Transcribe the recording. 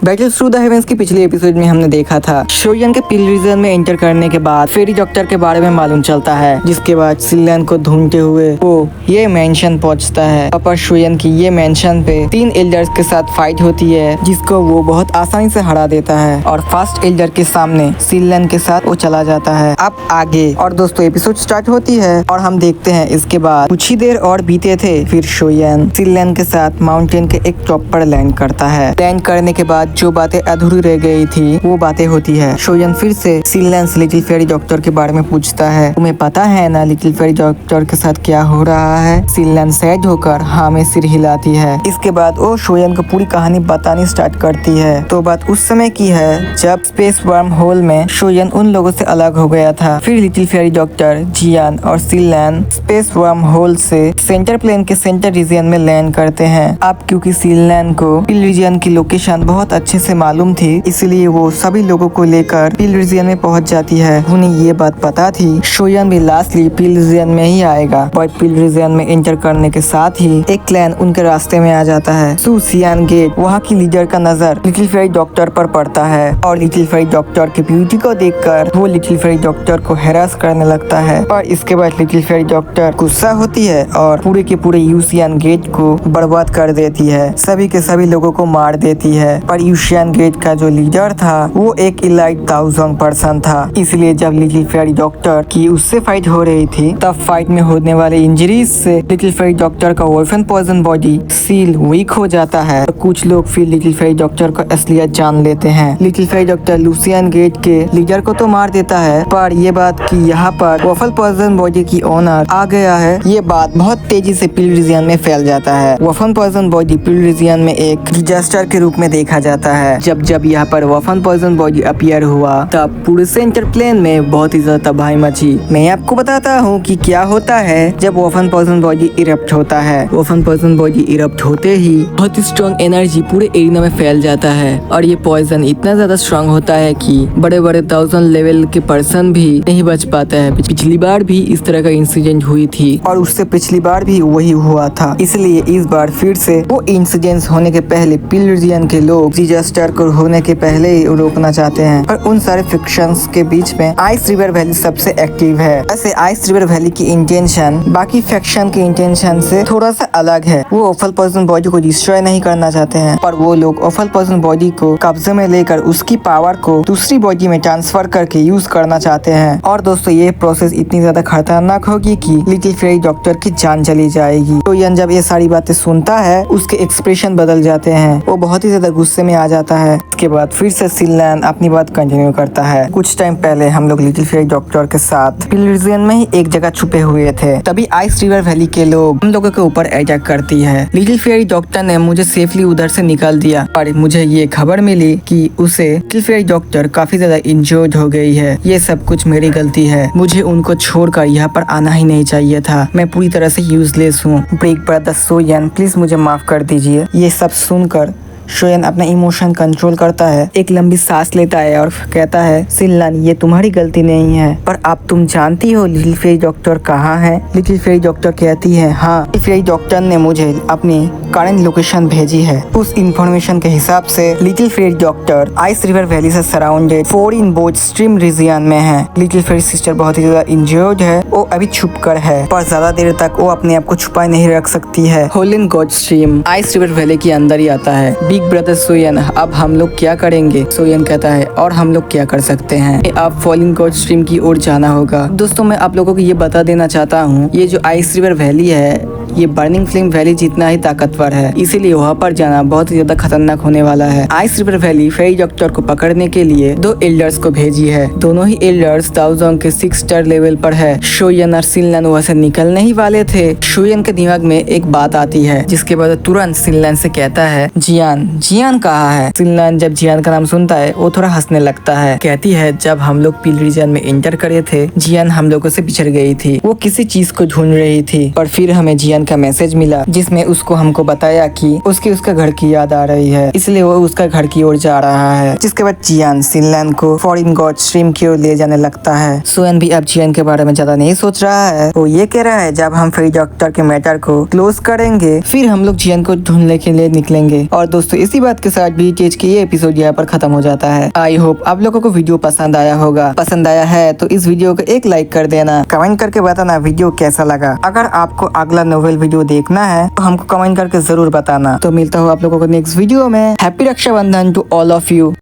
Battle through the heavens की पिछले episode में हमने देखा था शोयन के पिल रीजन में एंटर करने के बाद फेरी डॉक्टर के बारे में मालूम चलता है, जिसके बाद सिल्लान को ढूंढते हुए वो ये मेंशन पहुंचता है। पर शोयन की ये मेंशन पे 3 एल्डर्स के साथ फाइट होती है, जिसको वो बहुत आसानी से हरा देता है और फर्स्ट एल्डर के सामने सिल्लान के साथ वो चला जाता है। अब आगे और दोस्तों एपिसोड स्टार्ट होती है और हम देखते हैं इसके बाद कुछ ही देर और बीते थे, फिर शोयन सिल्लान के साथ माउंटेन के एक टॉप पर लैंड करता है। लैंड करने के बाद जो बातें अधूरी रह गई थी वो बातें होती है। शोयन फिर से सिल्लान से लिटिल फेरी डॉक्टर के बारे में पूछता है, तुम्हें पता है ना लिटिल फेरी डॉक्टर के साथ क्या हो रहा है? सिल्लान सैड होकर हाँ में सिर हिलाती है। इसके बाद वो शोयन को पूरी कहानी बतानी स्टार्ट करती है। तो बात उस समय की है जब स्पेस वर्म होल में शोयन उन लोगों से अलग हो गया था। फिर लिटिल फेरी डॉक्टर, जियान और सिल्लान स्पेस वर्म होल से सेंटर प्लेन के सेंटर रीजन में लैंड करते हैं। अब क्योंकि सिल्लान को पिल रीजन की लोकेशन बहुत अच्छे से मालूम थी, इसलिए वो सभी लोगों को लेकर पिल रीजन में पहुंच जाती है। उन्हें ये बात पता थी शोयन भी लास्टली पिल रीजन में ही आएगा। और पिल रीजन में एंटर करने के साथ ही एक क्लैन उनके रास्ते में आ जाता है। सुसियान गेट वहाँ की लीडर का नजर लिटिल फेरी डॉक्टर पर पड़ता है और लिटिल फेरी डॉक्टर की ब्यूटी को देखकर वो लिटिल फेरी डॉक्टर को हैरास करने लगता है। और इसके बाद लिटिल फेरी डॉक्टर गुस्सा होती है और पूरे के पूरे यूसियान गेट को बर्बाद कर देती है, सभी के सभी लोगों को मार देती है। पर यूसियान गेट का जो लीडर था वो एक इलाइट ताओजोंग पर्सन था, इसलिए जब लिटिल फेरी डॉक्टर की उससे फाइट हो रही थी तब फाइट में होने वाले इंजरीज से लिटिल फेरी डॉक्टर का वॉल्फन पॉइजन बॉडी सील वीक हो जाता है। तो कुछ लोग फिर लिटिल फेरी डॉक्टर को असलियत जान लेते हैं। Little ferry doctor Lucien gate के लीडर को तो मार देता है, पर ये बात कि यहाँ पर वॉफल पॉइजन बॉडी की ओनर आ गया है, ये बात बहुत तेजी से पिल रीजन में फैल जाता है। वॉफन पॉइजन बॉडी पिल रीजन में एक डिजास्टर के रूप में देखा जाता है। जब यहाँ पर वॉफन पॉइजन बॉडी अपीयर हुआ तब पूरे सेंटर प्लेन में बहुत ही ज्यादा तबाही मची। मैं आपको बताता हूँ कि क्या होता है जब वॉफन पॉइजन बॉडी इरप्ट होता है। वॉफन पॉइजन बॉडी इरप्ट होते ही बहुत ही स्ट्रॉन्ग एनर्जी पूरे एरिया में फैल जाता है और ये पॉइजन इतना ज्यादा स्ट्रॉन्ग होता है कि बड़े बड़े 1000 लेवल के पर्सन भी नहीं बच पाता है। पिछली बार भी इस तरह का इंसिडेंट हुई थी और उससे पिछली बार भी वही हुआ था, इसलिए इस बार फिर से वो इंसिडेंट्स होने के पहले पिल रीजन के लोग डिजास्टर को होने के पहले ही रोकना चाहते हैं। और उन सारे फिक्शंस के बीच में आइस रिवर वैली सबसे एक्टिव है। ऐसे आइस रिवर वैली की इंटेंशन बाकी फैक्शन के इंटेंशन से थोड़ा सा अलग है। वो ओफल पॉइजन बॉडी को डिस्ट्रॉय नहीं करना चाहते हैं, पर वो लोग ओफल पॉइजन बॉडी को कब्जे में लेकर उसकी पावर को दूसरी बॉडी में ट्रांसफर करके यूज करना चाहते हैं। और दोस्तों ये प्रोसेस इतनी ज्यादा खतरनाक होगी कि लिटिल फेरी डॉक्टर की जान चली जाएगी। तो यन जब ये सारी बातें सुनता है उसके एक्सप्रेशन बदल जाते हैं, वो बहुत ही ज्यादा गुस्से में आ जाता है। इसके बाद फिर से सिल्लान अपनी बात कंटिन्यू करता है। कुछ टाइम पहले हम लोग लिटिल फेरी डॉक्टर के साथ पिल रीजन में ही एक जगह छुपे हुए थे, तभी आइस रिवर वैली के लोग हम लोगों के ऊपर अटैक करती है। लिटिल फेरी डॉक्टर ने मुझे सेफली उधर से निकाल दिया, पर मुझे ये खबर मिली कि उसे लिटिल फेरी डॉक्टर काफी ज्यादा इंजर्ड हो गई है। ये सब कुछ मेरी गलती है, मुझे उनको छोड़कर यहाँ पर आना ही नहीं चाहिए था। मैं पूरी तरह से यूजलेस हूँ। ब्रेक ब्रदर शोयन प्लीज मुझे माफ कर दीजिए। ये सब सुनकर शोयन अपना इमोशन कंट्रोल करता है, एक लंबी सांस लेता है और कहता है, सिल्लान ये तुम्हारी गलती नहीं है, पर अब तुम जानती हो लिटिल फेरी डॉक्टर कहाँ है? लिटिल फेरी डॉक्टर कहती है, हाँ लिटिल फेरी डॉक्टर ने मुझे अपनी करंट लोकेशन भेजी है। उस इंफॉर्मेशन के हिसाब से little ferry doctor ice river valley से surrounded 4 in both stream region में है। लिटिल फेरी सिस्टर बहुत ही ज्यादा इंजर्ड है, वो अभी छुप कर है, पर ज्यादा देर तक वो अपने आप को छुपाए नहीं रख सकती है। होलिन God stream ice river valley के अंदर ही आता है। बिग ब्रदर सोयन अब हम लोग क्या करेंगे? सोयन कहता है, और हम लोग क्या कर सकते हैं? अब फॉलिंग गॉड स्ट्रीम की ओर जाना होगा। दोस्तों मैं आप लोगों को ये बता देना चाहता हूँ, ये जो आइस रिवर वैली है ये बर्निंग फ्लेम वैली जितना ही ताकतवर है, इसीलिए वहाँ पर जाना बहुत ही ज्यादा खतरनाक होने वाला है। Ice river valley fairy doctor को पकड़ने के लिए 2 एल्डर्स को भेजी है। दोनों ही एल्डर्स ताओजोंग के 6 स्टार लेवल पर है। शोयन और सिल्लान वहाँ से निकलने ही वाले थे। शोयन के दिमाग में एक बात आती है, जिसके बाद तुरंत सिल्लान से कहता है, जियान कहाँ है? सिल्लान जब जियान का नाम सुनता है वो थोड़ा हंसने लगता है। कहती है, जब हम लोग पिल रीजन में एंटर करे थे जियान हम लोगों से बिछड़ गई थी, वो किसी चीज को ढूंढ रही थी, पर फिर हमें जियान जियान का मैसेज मिला, जिसमें उसको हमको बताया कि उसका घर की याद आ रही है, इसलिए वो उसका घर की ओर जा रहा है। जिसके बाद जियान सिनलैन को फॉरेन गॉड स्ट्रीम की ओर ले जाने लगता है। सोयन भी अब जियान के बारे में ज्यादा नहीं सोच रहा है। वो ये कह रहा है जब हम फेरी डॉक्टर के मैटर को क्लोज करेंगे फिर हम लोग जियान को ढूंढने के लिए निकलेंगे। और दोस्तों इसी बात के साथ BTH की ये एपिसोड यहाँ पर खत्म हो जाता है। आई होप आप लोगों को वीडियो पसंद आया होगा। पसंद आया है तो इस वीडियो को एक लाइक कर देना, कमेंट करके बताना वीडियो कैसा लगा। अगर आपको अगला नोवेल वीडियो देखना है तो हमको कमेंट करके जरूर बताना। तो मिलता हूँ आप लोगों को नेक्स्ट वीडियो में। Happy Rakshabandhan to all of you.